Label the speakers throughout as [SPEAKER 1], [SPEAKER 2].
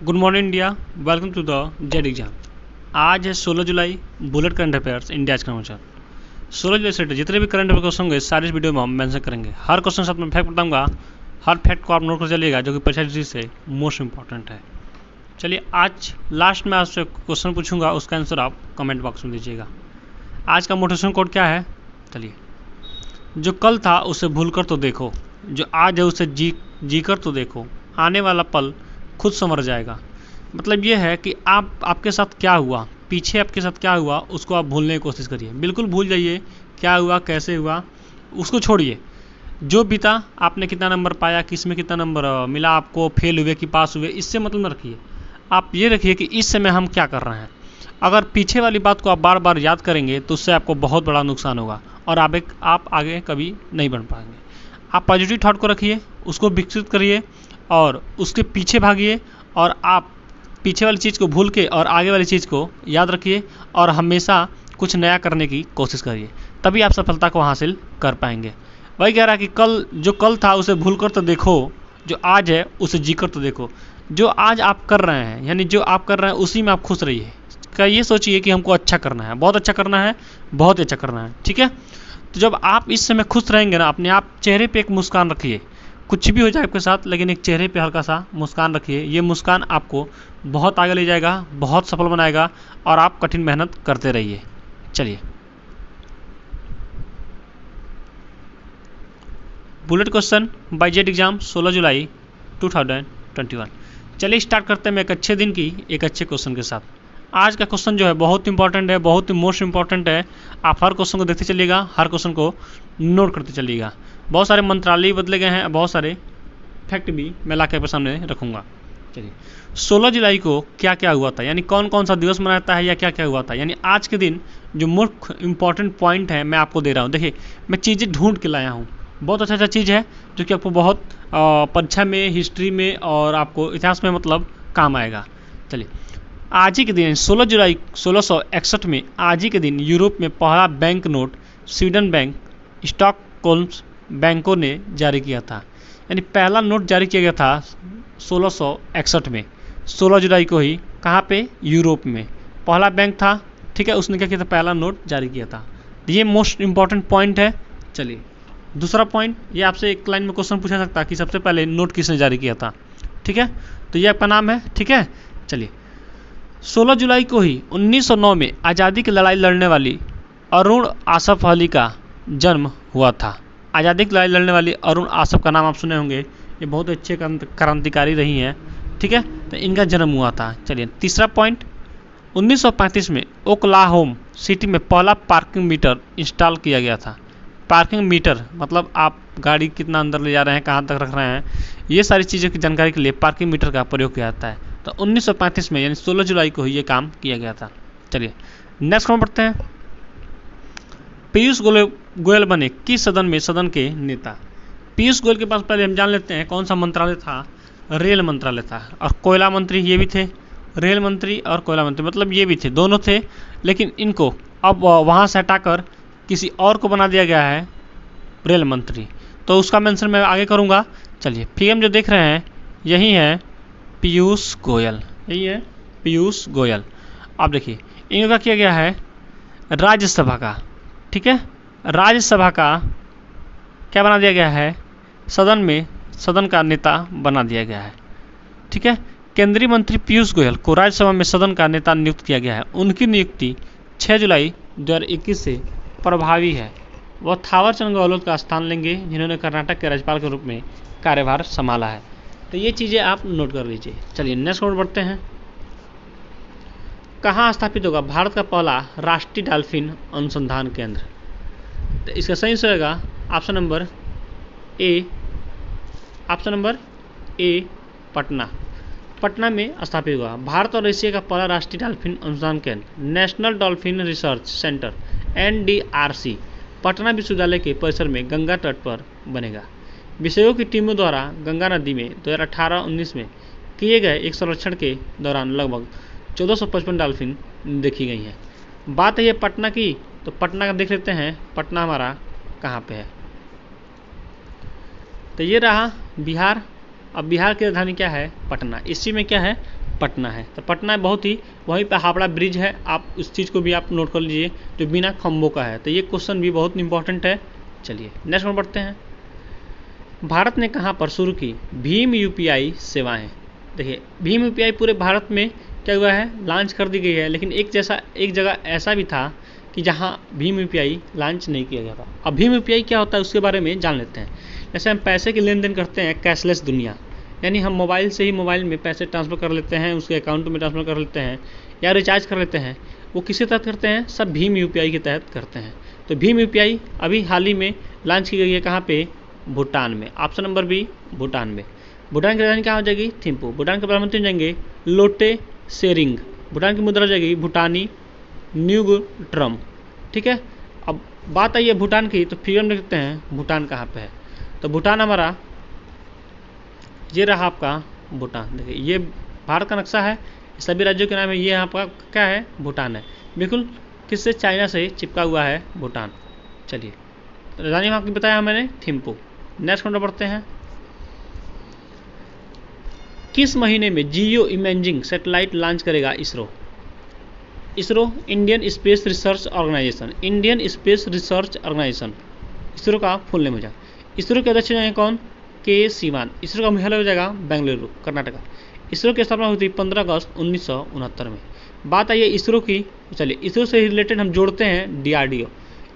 [SPEAKER 1] Good morning India, welcome to the Z exam. आज है 16 जुलाई। बुलेट करंट अफेयर्स इंडिया का समाचार। 16 जुलाई से जितने भी करंट अफेयर क्वेश्चन होंगे सारे इस वीडियो में हम मेंशन करेंगे। हर क्वेश्चन साथ में फैक्ट बताऊंगा, हर फैक्ट को आप नोट कर चलिएगा जो कि परीक्षा दृष्टि से मोस्ट इंपॉर्टेंट है। चलिए, आज लास्ट में आपसे क्वेश्चन पूछूंगा, उसका आंसर आप कमेंट बॉक्स में दीजिएगा। आज का मोटिवेशन कोड क्या है? चलिए, जो कल था उसे भूल कर तो देखो, जो आज है उसे जी कर तो देखो, आने वाला पल खुद संवर जाएगा। मतलब ये है कि आपके साथ क्या हुआ, पीछे आपके साथ क्या हुआ उसको आप भूलने की कोशिश करिए। बिल्कुल भूल जाइए क्या हुआ, कैसे हुआ, उसको छोड़िए। जो बीता, आपने कितना नंबर पाया, किस में कितना नंबर मिला आपको, फेल हुए कि पास हुए, इससे मतलब न रखिए। आप ये रखिए कि इस समय हम क्या कर रहे हैं। अगर पीछे वाली बात को आप बार बार याद करेंगे तो उससे आपको बहुत बड़ा नुकसान होगा और आप आगे कभी नहीं बढ़ पाएंगे। आप पॉजिटिव थॉट को रखिए, उसको विकसित करिए और उसके पीछे भागिए, और आप पीछे वाली चीज़ को भूल के और आगे वाली चीज़ को याद रखिए और हमेशा कुछ नया करने की कोशिश करिए, तभी आप सफलता को हासिल कर पाएंगे। वही कह रहा है कि जो कल था उसे भूल कर तो देखो, जो आज है उसे जी कर तो देखो। जो आज आप कर रहे हैं, यानी जो आप कर रहे हैं उसी में आप खुश रहिए। क्या ये सोचिए कि हमको अच्छा करना है, बहुत अच्छा करना है, बहुत अच्छा करना है, ठीक है। तो जब आप इस समय खुश रहेंगे ना, अपने आप चेहरे पे एक मुस्कान रखिए। कुछ भी हो जाए आपके साथ, लेकिन एक चेहरे पे हल्का सा मुस्कान रखिए। ये मुस्कान आपको बहुत आगे ले जाएगा, बहुत सफल बनाएगा और आप कठिन मेहनत करते रहिए। चलिए, bullet question by Z exam 16 जुलाई 2021। चलिए स्टार्ट करते हैं एक अच्छे दिन की एक अच्छे क्वेश्चन के साथ। आज का क्वेश्चन जो है बहुत इंपॉर्टेंट है, बहुत ही मोस्ट इंपॉर्टेंट है। आप हर क्वेश्चन को देखते चलिएगा, हर क्वेश्चन को नोट करते चलिएगा। बहुत सारे मंत्रालय बदले गए हैं, बहुत सारे फैक्ट भी मैं ला के आपके सामने रखूँगा। चलिए, 16 जुलाई को क्या क्या हुआ था, यानी कौन कौन सा दिवस मनाता है या क्या क्या हुआ था, यानी आज के दिन जो मुख्य इंपॉर्टेंट पॉइंट है मैं आपको दे रहा हूँ। देखिए, मैं चीज़ें ढूंढ के लाया हूँ, बहुत अच्छा चीज़ है जो कि आपको बहुत परीक्षा में, हिस्ट्री में और आपको इतिहास में मतलब काम आएगा। चलिए, आज ही के दिन 16 जुलाई 1661 में आज ही के दिन यूरोप में पहला bank note Sweden bank Stockholm बैंकों ने जारी किया था। यानी पहला नोट जारी किया गया था 1661 में, 16 जुलाई को ही। कहाँ पे? यूरोप में पहला बैंक था, ठीक है। उसने क्या किया था? पहला नोट जारी किया था। ये मोस्ट इंपॉर्टेंट पॉइंट है। चलिए, दूसरा पॉइंट, ये आपसे एक लाइन में क्वेश्चन पूछा सकता है कि सबसे पहले नोट किसने जारी किया था, ठीक है। तो ये आपका नाम है, ठीक है। चलिए, 16 जुलाई को ही 1909 में आज़ादी की लड़ाई लड़ने वाली अरुण आसफ अली का जन्म हुआ था। आज़ादी की लड़ाई लड़ने वाली अरुण आसफ का नाम आप सुने होंगे, ये बहुत अच्छे क्रांतिकारी रही हैं, ठीक है। तो इनका जन्म हुआ था। चलिए, तीसरा पॉइंट, 1935 में ओक्लाहोमा सिटी में पहला पार्किंग मीटर इंस्टॉल किया गया था। पार्किंग मीटर मतलब आप गाड़ी कितना अंदर ले जा रहे हैं, कहाँ तक रख रहे हैं, ये सारी चीज़ों की जानकारी के लिए पार्किंग मीटर का प्रयोग किया जाता है। तो 1935 में यानी 16 जुलाई को ही ये काम किया गया था। चलिए, नेक्स्ट क्रम पढ़ते हैं। पीयूष गोयल बने किस सदन के नेता? पीयूष गोयल के पास पहले हम जान लेते हैं कौन सा मंत्रालय था। रेल मंत्रालय था। और कोयला मंत्री ये भी थे, रेल मंत्री और कोयला मंत्री मतलब ये भी थे, दोनों थे। लेकिन इनको अब वहाँ से हटाकर किसी और को बना दिया गया है रेल मंत्री, तो उसका मेंशन मैं आगे करूँगा। चलिए, फिर हम जो देख रहे हैं यही है पीयूष गोयल, यही है पीयूष गोयल। अब देखिए, इनका किया गया है राज्यसभा का, ठीक है। राज्यसभा का क्या बना दिया गया है? सदन का नेता बना दिया गया है, ठीक है। केंद्रीय मंत्री पीयूष गोयल को राज्यसभा में सदन का नेता नियुक्त किया गया है। उनकी नियुक्ति 6 जुलाई 2021 से प्रभावी है। वह थावर चंद गहलोत का स्थान लेंगे, जिन्होंने कर्नाटक के राज्यपाल के रूप में कार्यभार संभाला है। तो ये चीज़ें आप नोट कर लीजिए। चलिए, नेक्स्ट नोट बढ़ते हैं। कहाँ स्थापित होगा भारत का पहला राष्ट्रीय डॉल्फिन अनुसंधान केंद्र? तो इसका सही होगा ऑप्शन नंबर ए पटना। पटना में स्थापित हुआ भारत और एशिया का पहला राष्ट्रीय डॉल्फिन अनुसंधान केंद्र national dolphin research centre NDRC Patna विश्वविद्यालय के परिसर में गंगा तट पर बनेगा। विषयों की टीमों द्वारा गंगा नदी में 2018-19 में किए गए एक सर्वेक्षण के दौरान लगभग 1455 डॉल्फिन देखी गई हैं। बात है ये पटना की, तो पटना का देख लेते हैं, पटना हमारा कहाँ पे है। तो ये रहा बिहार। अब बिहार की राजधानी क्या है? पटना। इसी में क्या है? पटना है। तो पटना बहुत ही, वहीं पे हावड़ा ब्रिज है, आप उस चीज़ को भी आप नोट कर लीजिए, जो बिना खंभों का है। तो ये क्वेश्चन भी बहुत इंपॉर्टेंट है। चलिए नेक्स्ट में बढ़ते हैं। भारत ने कहाँ पर शुरू की भीम यूपीआई सेवाएं? देखिए भीम यूपीआई पूरे भारत में क्या हुआ है, लॉन्च कर दी गई है, लेकिन एक जगह ऐसा भी था कि जहाँ भीम यूपीआई लॉन्च नहीं किया गया था। अब भीम यूपीआई क्या होता है उसके बारे में जान लेते हैं। जैसे हम पैसे के लेन देन करते हैं कैशलेस दुनिया, यानी हम मोबाइल से ही मोबाइल में पैसे ट्रांसफ़र कर लेते हैं, उसके अकाउंट में ट्रांसफ़र कर लेते हैं या रिचार्ज कर लेते हैं, वो किसके तहत करते हैं, सब भीम यूपीआई के तहत करते हैं। तो भीम यूपीआई अभी हाल ही में लॉन्च की गई है, कहाँ पे, भूटान में। ऑप्शन नंबर बी भूटान में। भूटान की राजधानी कहाँ हो जाएगी, थिम्पू। भूटान के प्रधानमंत्री हो जाएंगे लोटे शेरिंग। भूटान की मुद्रा हो जाएगी भूटानी न्यूगट्रम। ठीक है, अब बात आई है भूटान की, तो फिगर में देखते हैं भूटान कहाँ पे है। तो भूटान हमारा ये रहा आपका भूटान। देखिए ये भारत का नक्शा है, सभी राज्यों के नाम है, ये आपका क्या है, भूटान है। बिल्कुल किससे, चाइना से चिपका हुआ है भूटान। चलिए राजधानी वहाँ की बताया मैंने, थिम्पू। नेक्स्ट नंबर पढ़ते हैं। किस महीने में जियो इमेजिंग सैटेलाइट लॉन्च करेगा ISRO? ISRO Indian Space Research Organisation. Indian Space Research Organisation ISRO का फुल नेम हो जाएगा। इसरो के अध्यक्ष जाएंगे कौन, के सिवान। इसरो का मुख्यालय हो जाएगा बेंगलुरु, कर्नाटका। इसरो की स्थापना हुई थी 15 अगस्त 1969 में। बात आई है इसरो की, चलिए इसरो से रिलेटेड हम जोड़ते हैं डीआरडीओ।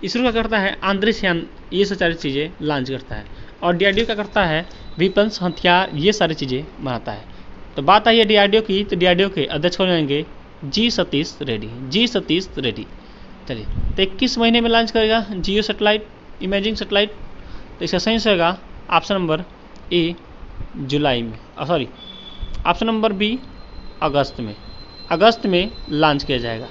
[SPEAKER 1] इसरो क्या करता है, अंतरिक्ष यान ये सब सारी चीज़ें लॉन्च करता है, और डीआरडीओ क्या करता है, वेपन्स हथियार ये सारी चीज़ें बनाता है। तो बात आई है डीआरडीओ की, तो डीआरडीओ के अध्यक्ष हो जाएंगे जी सतीश रेड्डी। जी सतीश रेड्डी। चलिए तो 21 महीने में लॉन्च करेगा जियो सैटेलाइट इमेजिंग सैटेलाइट? तो इसका सही होगा ऑप्शन नंबर ए जुलाई में, सॉरी ऑप्शन नंबर बी अगस्त में। अगस्त में लॉन्च किया जाएगा।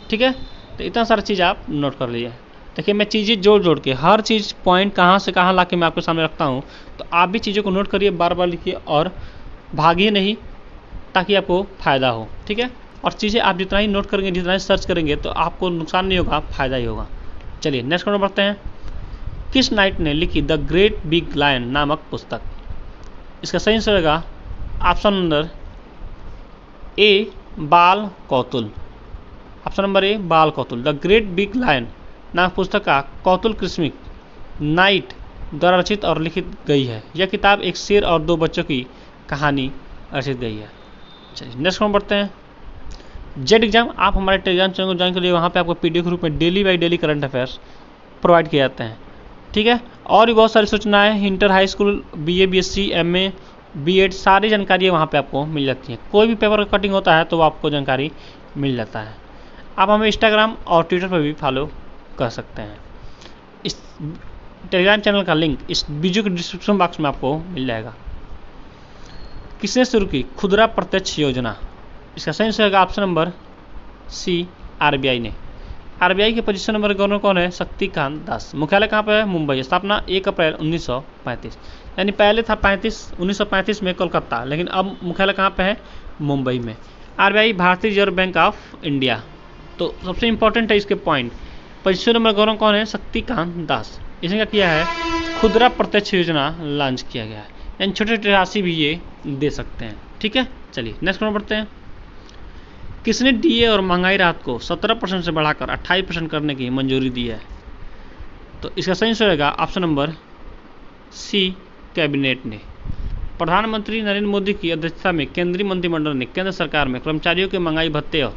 [SPEAKER 1] ठीक है, तो इतना सारा चीज़ आप नोट कर लीजिए। देखिए मैं चीज़ें जोड़ के हर चीज़ पॉइंट कहाँ से कहाँ ला के मैं आपके सामने रखता हूँ, तो आप भी चीज़ों को नोट करिए, बार बार लिखिए और भागिए नहीं, ताकि आपको फ़ायदा हो। ठीक है, और चीज़ें आप जितना ही नोट करेंगे, जितना ही सर्च करेंगे, तो आपको नुकसान नहीं होगा, फ़ायदा ही होगा। चलिए नेक्स्ट क्वेश्चन बढ़ते हैं। किस नाइट ने लिखी द ग्रेट बिग लायन नामक पुस्तक? इसका सही आंसर होगा ऑप्शन नंबर ए बाल कौतुल। ऑप्शन नंबर ए बाल कौतुल। द ग्रेट बिग लायन नामक पुस्तक का कौतुल कृष्णिक नाइट द्वारा रचित और लिखित गई है। यह किताब एक शेर और दो बच्चों की कहानी रचित गई है। चलिए नेक्स्ट क्वेश्चन बढ़ते हैं। जेड एग्जाम आप हमारे टेलीग्राम चैनल को ज्वाइन करिए, वहाँ पे आपको पीडीएफ ग्रुप में daily by daily current affairs provide किए जाते हैं। ठीक है, और भी बहुत सारी सूचनाएं, inter high school BA BSc MA BEd सारी जानकारी वहाँ पे आपको मिल जाती है। कोई भी पेपर का कटिंग होता है तो आपको जानकारी मिल जाता है। आप हमें इंस्टाग्राम और ट्विटर पर भी फॉलो कर सकते हैं। इस टेलीग्राम चैनल का लिंक इस वीडियो के डिस्क्रिप्शन बॉक्स में आपको मिल जाएगा। किसने शुरू की खुदरा प्रत्यक्ष योजना? इसका सही आंसर होगा ऑप्शन नंबर सी आरबीआई ने। आरबीआई के पोजीशन नंबर गवर्नर कौन है? शक्तिकांत दास। मुख्यालय कहाँ पर है? मुंबई। स्थापना 1 अप्रैल 1935। यानी पहले था 1935 में कोलकाता, लेकिन अब मुख्यालय कहाँ पे है? मुंबई में। आरबीआई भारतीय रिजर्व बैंक ऑफ इंडिया। तो सबसे इंपॉर्टेंट है इसके पॉइंट। पोजीशन नंबर गवर्नर कौन है? शक्तिकांत दास। इसने क्या किया है? खुदरा प्रत्यक्ष योजना लॉन्च किया गया है, यानी छोटे छोटे राशि भी ये दे सकते हैं। ठीक है, चलिए नेक्स्ट क्वेश्चन बढ़ते हैं। किसने डीए और महंगाई राहत को 17% से बढ़ाकर 28% करने की मंजूरी दी है? तो इसका सही आंसर रहेगा ऑप्शन नंबर सी कैबिनेट ने। प्रधानमंत्री नरेंद्र मोदी की अध्यक्षता में केंद्रीय मंत्रिमंडल ने केंद्र सरकार में कर्मचारियों के महंगाई भत्ते और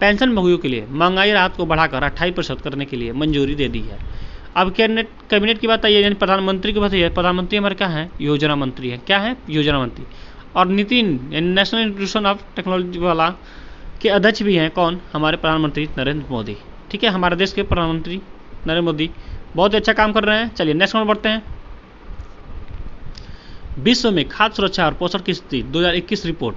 [SPEAKER 1] पेंशन भोगियों के लिए महंगाई राहत को बढ़ाकर 28% करने के लिए मंजूरी दे दी है। अब कैबिनेट की बात आई है, यानी प्रधानमंत्री की बात है। प्रधानमंत्री हमारे क्या है? योजना मंत्री है। क्या है? योजना मंत्री। और नीतिन यानी नेशनल इंस्टीट्यूशन ऑफ टेक्नोलॉजी वाला के अध्यक्ष भी हैं कौन? हमारे प्रधानमंत्री नरेंद्र मोदी। ठीक है, हमारे देश के प्रधानमंत्री नरेंद्र मोदी बहुत अच्छा काम कर रहे हैं। चलिए नेक्स्ट नंबर बढ़ते हैं। विश्व में खाद्य सुरक्षा और पोषण की स्थिति 2021 रिपोर्ट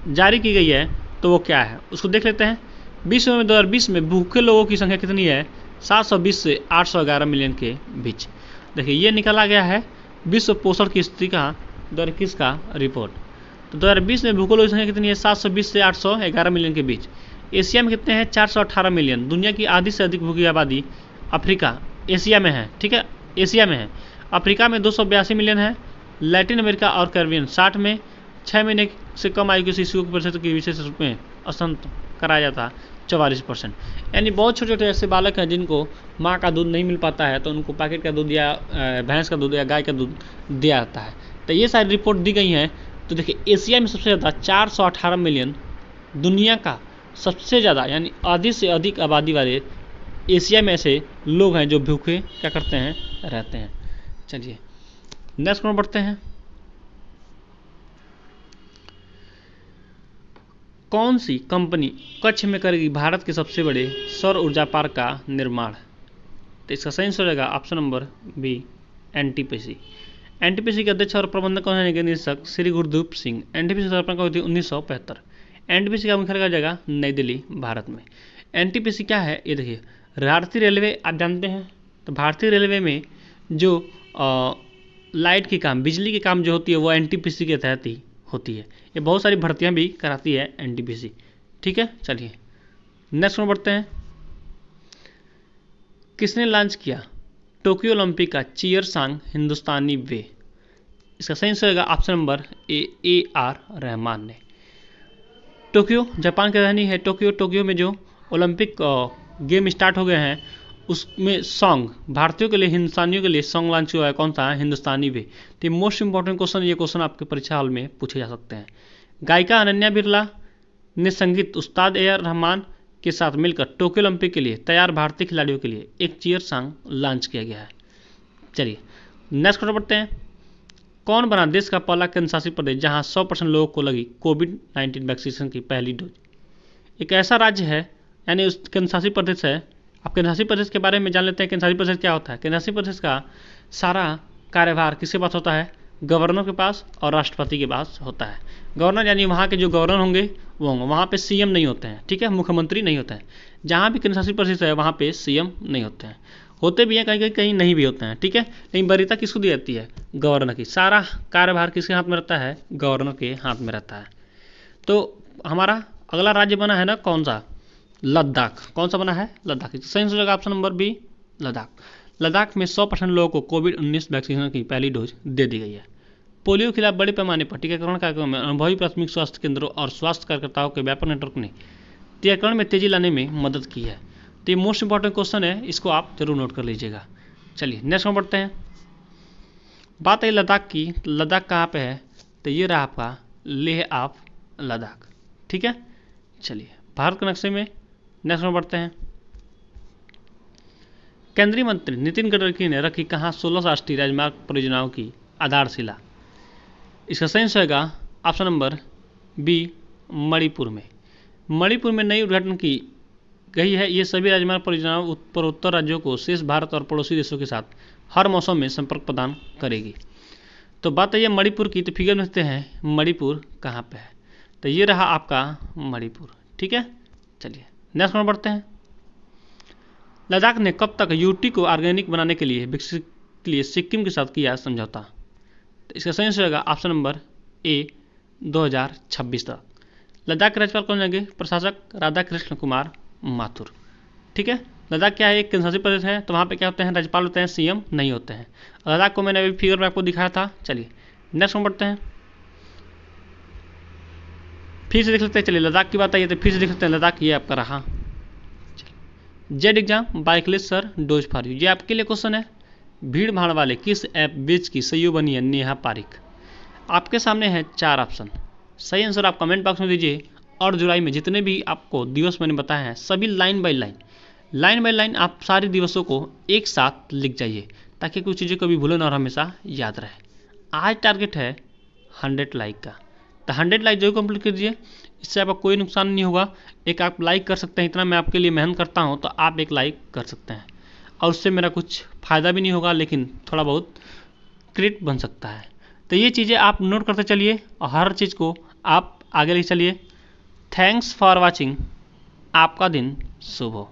[SPEAKER 1] जारी की गई है, तो वो क्या है उसको देख लेते हैं। विश्व में 2020 में भूखे लोगों की संख्या कितनी है? 720 से 811 मिलियन के बीच। देखिए ये निकाला गया है विश्व पोषण की स्थिति का 2021 का रिपोर्ट। तो 2020 में भूखे लोगों की संख्या कितनी है? 720 से 811 मिलियन के बीच। एशिया में कितने हैं? 418 मिलियन। दुनिया की आधी से अधिक भूखी आबादी अफ्रीका एशिया में है। ठीक है, एशिया में है। अफ्रीका में 282 मिलियन है। लैटिन अमेरिका और कैरिबियन 60 में। 6 महीने से कम आयु के शिशुओं के प्रतिशत की विशेष रूप में स्तन कराया जाता 44%। यानी बहुत छोटे छोटे ऐसे बालक हैं जिनको माँ का दूध नहीं मिल पाता है, तो उनको पैकेट का दूध या भैंस का दूध या गाय का दूध दिया जाता है। तो ये सारी रिपोर्ट दी गई हैं। तो देखिए एशिया में सबसे ज़्यादा 418 मिलियन, दुनिया का सबसे ज़्यादा यानी आधी से अधिक आबादी वाले एशिया में ऐसे लोग हैं जो भूखे क्या करते हैं, रहते हैं। चलिए नेक्स्ट क्वेश्चन बढ़ते हैं। कौन सी कंपनी कच्छ में करेगी भारत के सबसे बड़े सौर ऊर्जा पार्क का निर्माण? तो इसका सही आंसर रहेगा option number B, NTPC. NTPC के अध्यक्ष और प्रबंधक कौन है? निदेशक श्री गुरदीप सिंह। एनटीपीसी की स्थापना कब हुई थी? 1975। एनटीपीसी का मुख्यालय जगह नई दिल्ली, भारत में। एनटीपीसी क्या है ये देखिए, भारतीय रेलवे आप जानते हैं। तो भारतीय रेलवे में जो लाइट की काम, बिजली की काम जो होती है वो एनटीपीसी के तहत ही होती है। ये बहुत सारी भर्तियां भी कराती है एनटीपीसी। ठीक है, चलिए नेक्स्ट में बढ़ते हैं। किसने लॉन्च किया टोक्यो ओलंपिक का चीयर सांग हिंदुस्तानी वे? इसका सही आंसर होगा option number A R Rahman ने। टोक्यो जापान की राजधानी है टोक्यो में जो ओलंपिक गेम स्टार्ट हो गए हैं उसमें सॉन्ग भारतीयों के लिए, हिंदुस्तानियों के लिए सॉन्ग लॉन्च हुआ है। कौन सा है? हिंदुस्तानी वे। तो मोस्ट इंपॉर्टेंट क्वेश्चन, ये क्वेश्चन आपके परीक्षा हॉल में पूछे जा सकते हैं। गायिका अनन्या बिरला ने संगीत उस्ताद ए आर रहमान के साथ मिलकर टोक्यो ओलंपिक के लिए तैयार भारतीय खिलाड़ियों के लिए एक चीयर सॉन्ग लॉन्च किया गया है। चलिए नेक्स्ट क्वेश्चन बढ़ते हैं। कौन बना देश का पहला केंद्र शासित प्रदेश जहां 100% लोगों को लगी कोविड-19 वैक्सीनेशन की पहली डोज? एक ऐसा राज्य है यानी उस केंद्र शासित प्रदेश है। आप केंद्र शासित प्रदेश के बारे में जान लेते हैं। केंद्र शासित प्रदेश क्या होता है? केंद्र शासित प्रदेश का सारा कार्यभार किसके पास होता है? गवर्नर के पास और राष्ट्रपति के पास होता है। गवर्नर यानी वहाँ के जो गवर्नर होंगे वो होंगे, वहाँ पे सीएम नहीं होते हैं। ठीक है, मुख्यमंत्री नहीं होते हैं। जहाँ भी केंद्र शासित प्रदेश है वहाँ पे सीएम नहीं होते हैं, होते भी हैं कहीं कहीं नहीं भी होते हैं। ठीक है, लेकिन वरीयता किसको दी जाती है? गवर्नर की। सारा कार्यभार किसके हाथ में रहता है? गवर्नर के हाथ में रहता है। तो हमारा अगला राज्य बना है ना कौन सा? लद्दाख। कौन सा बना है? लद्दाख। सही आंसर होगा option number B, Ladakh. Ladakh में 100% लोगों को कोविड-19 वैक्सीनेशन की पहली डोज दे दी गई है। पोलियो के खिलाफ बड़े पैमाने पर टीकाकरण कार्यक्रम में अनुभवी प्राथमिक स्वास्थ्य केंद्रों और स्वास्थ्य कार्यकर्ताओं के व्यापक नेटवर्क ने टीकाकरण में तेजी लाने में मदद की है। तो ये मोस्ट इंपॉर्टेंट क्वेश्चन है, इसको आप जरूर नोट कर लीजिएगा। चलिए नेक्स्ट में बढ़ते हैं। बात है लद्दाख की। लद्दाख कहाँ पे है? तो ये रहा आपका लेह ऑफ लद्दाख। ठीक है, चलिए भारत के नक्शे में नेक्स्ट में बढ़ते हैं। केंद्रीय मंत्री नितिन गडकरी ने रखी कहाँ 16 राष्ट्रीय राजमार्ग परियोजनाओं की आधारशिला? इसका सही आंसर होगा ऑप्शन नंबर बी, मणिपुर में। मणिपुर में नई उद्घाटन की गई है। ये सभी राजमार्ग परियोजनाओं उत्तर राज्यों को शेष भारत और पड़ोसी देशों के साथ हर मौसम में संपर्क प्रदान करेगी। तो बात है मणिपुर की, तो फिगर में देखते हैं मणिपुर कहाँ पे है। तो ये रहा आपका मणिपुर। ठीक है, चलिए नेक्स्ट में बढ़ते हैं। लद्दाख ने कब तक यूटी को ऑर्गेनिक बनाने के लिए विकसित के लिए सिक्किम के साथ किया समझौता? तो इसका सही आंसर होगा ऑप्शन नंबर ए, 2026 तक। लद्दाख के राज्यपाल कौन होंगे? प्रशासक राधा कृष्ण कुमार माथुर। ठीक है, लद्दाख क्या है? एक केंद्र शासित प्रदेश है। तो वहाँ पे क्या होते हैं? राज्यपाल होते हैं, सीएम नहीं होते हैं। लद्दाख को मैंने अभी फिगर में आपको दिखाया था। चलिए नेक्स्ट में बढ़ते हैं। फिर से देख लेते हैं। चलिए लद्दाख की बात आई है तो फिर से देख लेते हैं। लद्दाख ये आपका रहा। जेड एग्जाम बाइकलेस सर डोज फॉर यू, ये आपके लिए क्वेश्चन है। भीड़ भाड़ वाले किस ऐप बीच की सही बनी है नेहा पारिक? आपके सामने है 4 ऑप्शन। सही आंसर आप कमेंट बॉक्स में दीजिए। और जुलाई में जितने भी आपको दिवस मैंने बताए हैं सभी लाइन बाय लाइन आप सारे दिवसों को एक साथ लिख जाइए ताकि कुछ चीज़ें कभी भूलें और हमेशा याद रहे। आज टारगेट है 100 लाइक का, तो 100 लाइक जरूर कंप्लीट कर दीजिए। इससे आपका कोई नुकसान नहीं होगा। एक आप लाइक कर सकते हैं, इतना मैं आपके लिए मेहनत करता हूं, तो आप एक लाइक कर सकते हैं और उससे मेरा कुछ फ़ायदा भी नहीं होगा, लेकिन थोड़ा बहुत क्रेडिट बन सकता है। तो ये चीज़ें आप नोट करते चलिए और हर चीज़ को आप आगे ले चलिए। Thanks for watching. आपका दिन शुभ हो।